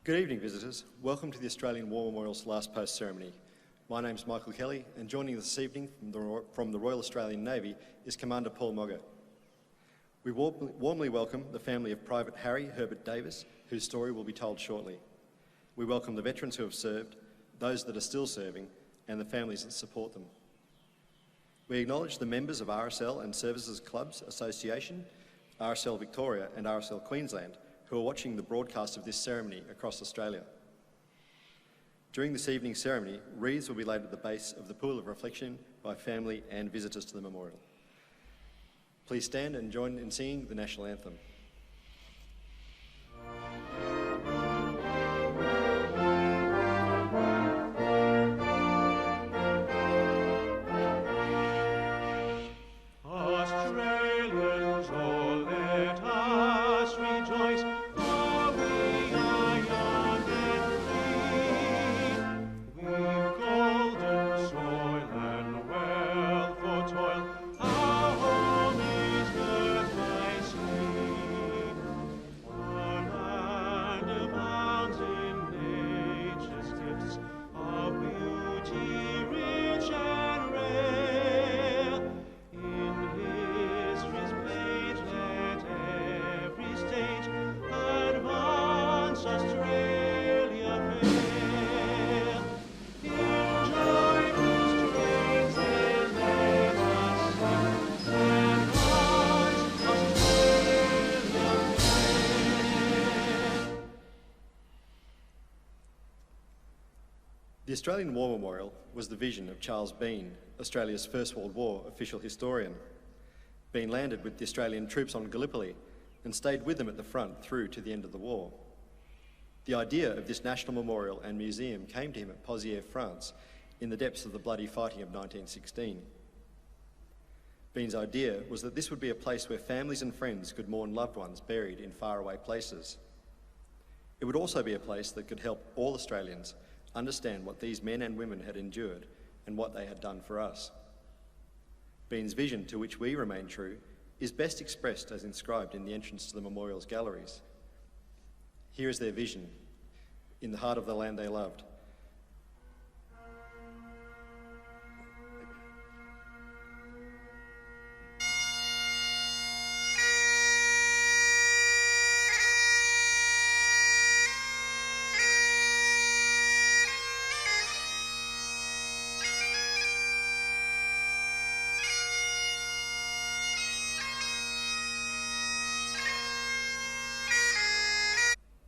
Good evening, visitors. Welcome to the Australian War Memorial's Last Post ceremony. My name's Michael Kelly, and joining this evening from the Royal Australian Navy is Commander Paul Mogger. We warmly welcome the family of Private Harry Herbert Davis, whose story will be told shortly. We welcome the veterans who have served, those that are still serving, and the families that support them. We acknowledge the members of RSL and Services Clubs Association, RSL Victoria and RSL Queensland, who are watching the broadcast of this ceremony across Australia. During this evening's ceremony, wreaths will be laid at the base of the Pool of Reflection by family and visitors to the memorial. Please stand and join in singing the National Anthem. The Australian War Memorial was the vision of Charles Bean, Australia's First World War official historian. Bean landed with the Australian troops on Gallipoli and stayed with them at the front through to the end of the war. The idea of this national memorial and museum came to him at Pozières, France, in the depths of the bloody fighting of 1916. Bean's idea was that this would be a place where families and friends could mourn loved ones buried in faraway places. It would also be a place that could help all Australians understand what these men and women had endured and what they had done for us. Bean's vision, to which we remain true, is best expressed as inscribed in the entrance to the memorial's galleries. Here is their vision, in the heart of the land they loved.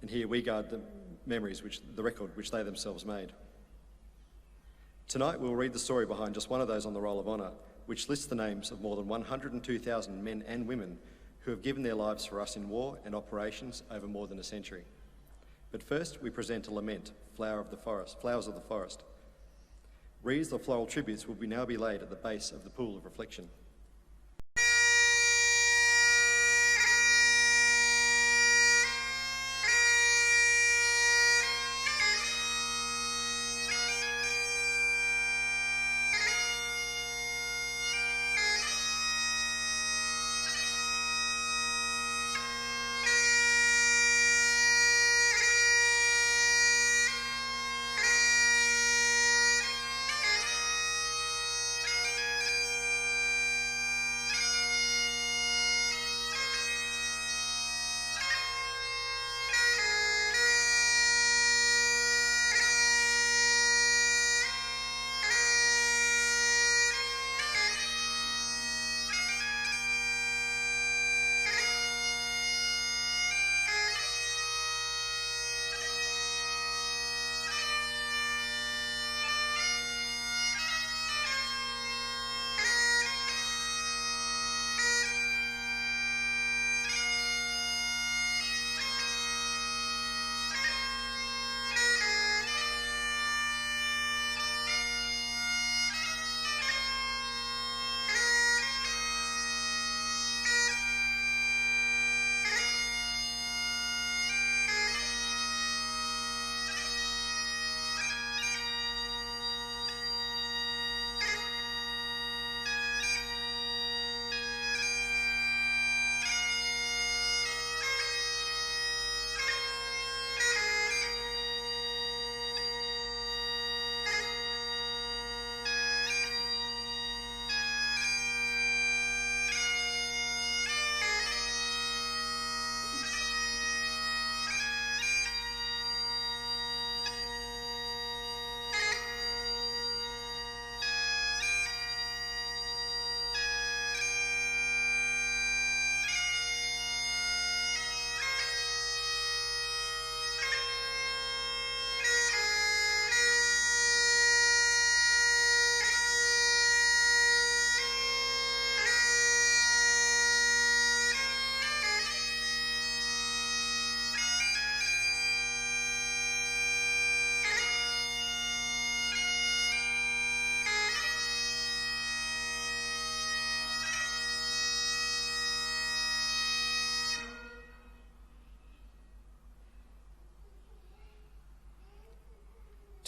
And here we guard the memories, the record which they themselves made. Tonight we'll read the story behind just one of those on the Roll of Honour, which lists the names of more than 102,000 men and women who have given their lives for us in war and operations over more than a century. But first we present a lament, Flowers of the Forest. Wreaths or floral tributes will now be laid at the base of the Pool of Reflection.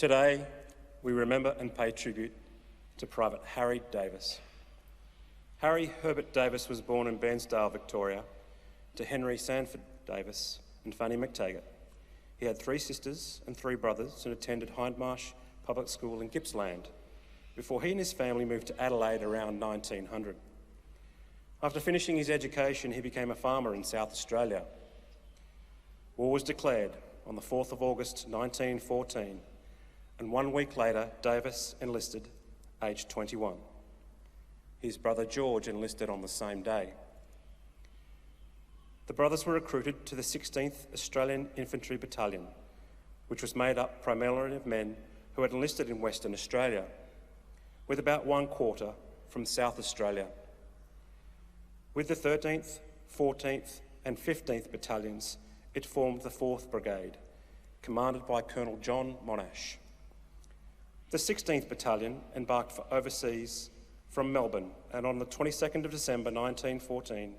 Today, we remember and pay tribute to Private Harry Davis. Harry Herbert Davis was born in Bairnsdale, Victoria, to Henry Sanford Davis and Fanny McTaggart. He had 3 sisters and 3 brothers and attended Hindmarsh Public School in Gippsland before he and his family moved to Adelaide around 1900. After finishing his education, he became a farmer in South Australia. War was declared on the 4th of August 1914, and 1 week later, Davis enlisted, aged 21. His brother George enlisted on the same day. The brothers were recruited to the 16th Australian Infantry Battalion, which was made up primarily of men who had enlisted in Western Australia, with about 1/4 from South Australia. With the 13th, 14th and 15th Battalions, it formed the 4th Brigade, commanded by Colonel John Monash. The 16th Battalion embarked for overseas from Melbourne, and on the 22nd of December 1914,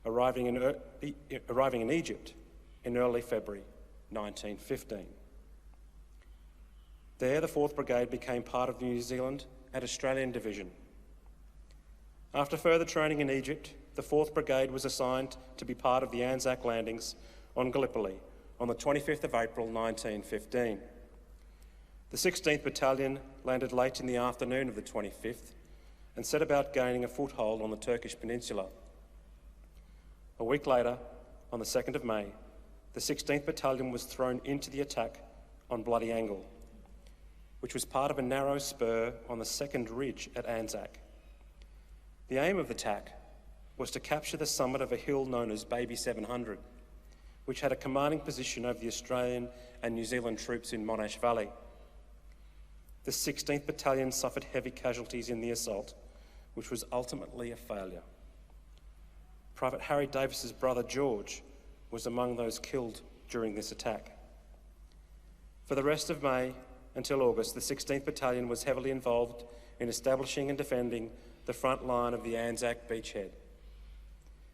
arriving in Egypt in early February 1915. There, the 4th Brigade became part of the New Zealand and Australian Division. After further training in Egypt, the 4th Brigade was assigned to be part of the Anzac landings on Gallipoli on the 25th of April 1915. The 16th Battalion landed late in the afternoon of the 25th and set about gaining a foothold on the Turkish peninsula. A week later, on the 2nd of May, the 16th Battalion was thrown into the attack on Bloody Angle, which was part of a narrow spur on the second ridge at Anzac. The aim of the attack was to capture the summit of a hill known as Baby 700, which had a commanding position over the Australian and New Zealand troops in Monash Valley. The 16th Battalion suffered heavy casualties in the assault, which was ultimately a failure. Private Harry Davis's brother George was among those killed during this attack. For the rest of May until August, the 16th Battalion was heavily involved in establishing and defending the front line of the Anzac beachhead.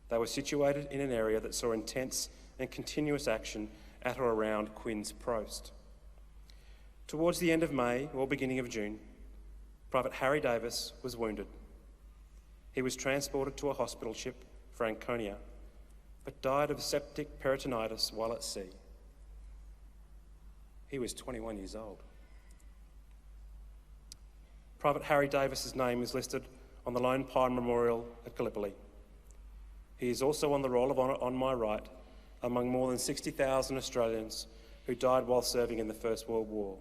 They were situated in an area that saw intense and continuous action at or around Quinns Post. Towards the end of May or beginning of June, Private Harry Davis was wounded. He was transported to a hospital ship, Franconia, but died of septic peritonitis while at sea. He was 21 years old. Private Harry Davis's name is listed on the Lone Pine Memorial at Gallipoli. He is also on the Roll of Honour on my right, among more than 60,000 Australians who died while serving in the First World War.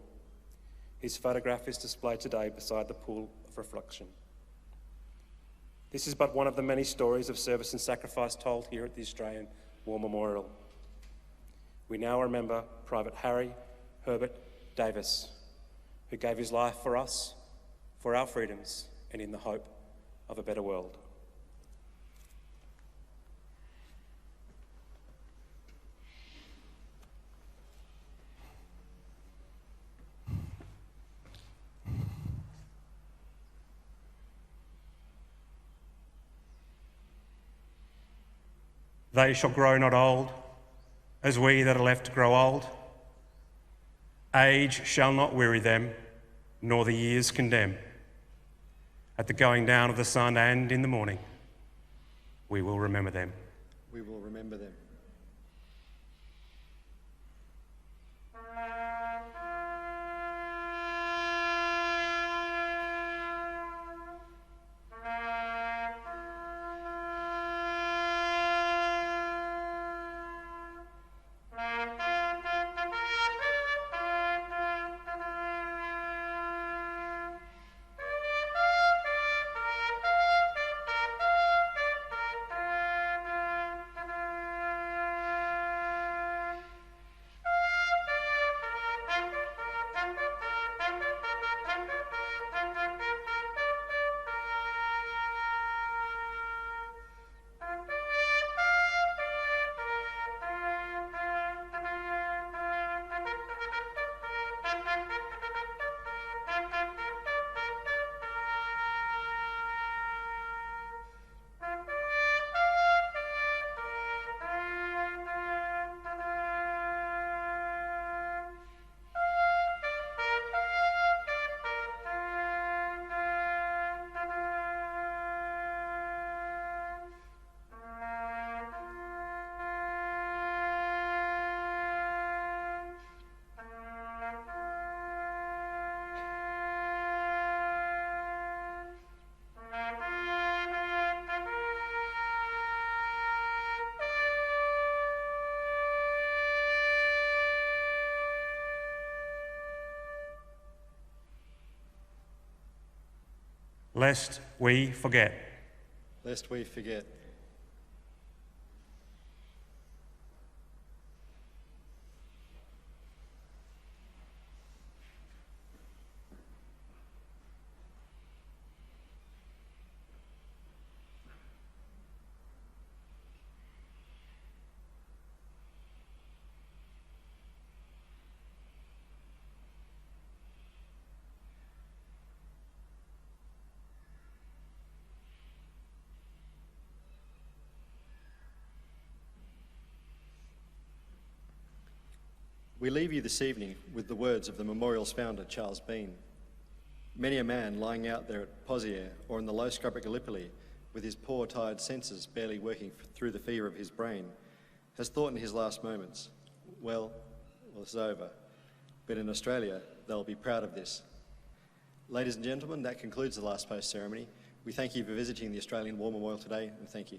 His photograph is displayed today beside the pool of reflection. This is but one of the many stories of service and sacrifice told here at the Australian War Memorial. We now remember Private Harry Herbert Davis, who gave his life for us, for our freedoms, and in the hope of a better world. They shall grow not old, as we that are left grow old. Age shall not weary them, nor the years condemn. At the going down of the sun and in the morning, we will remember them. We will remember them. lest we forget. Lest we forget. We leave you this evening with the words of the memorial's founder, Charles Bean. Many a man lying out there at Pozier or in the low scrub at Gallipoli, with his poor, tired senses barely working through the fever of his brain, has thought in his last moments, well, it's over. But in Australia, they'll be proud of this. Ladies and gentlemen, that concludes the last post ceremony. We thank you for visiting the Australian War Memorial today, and thank you.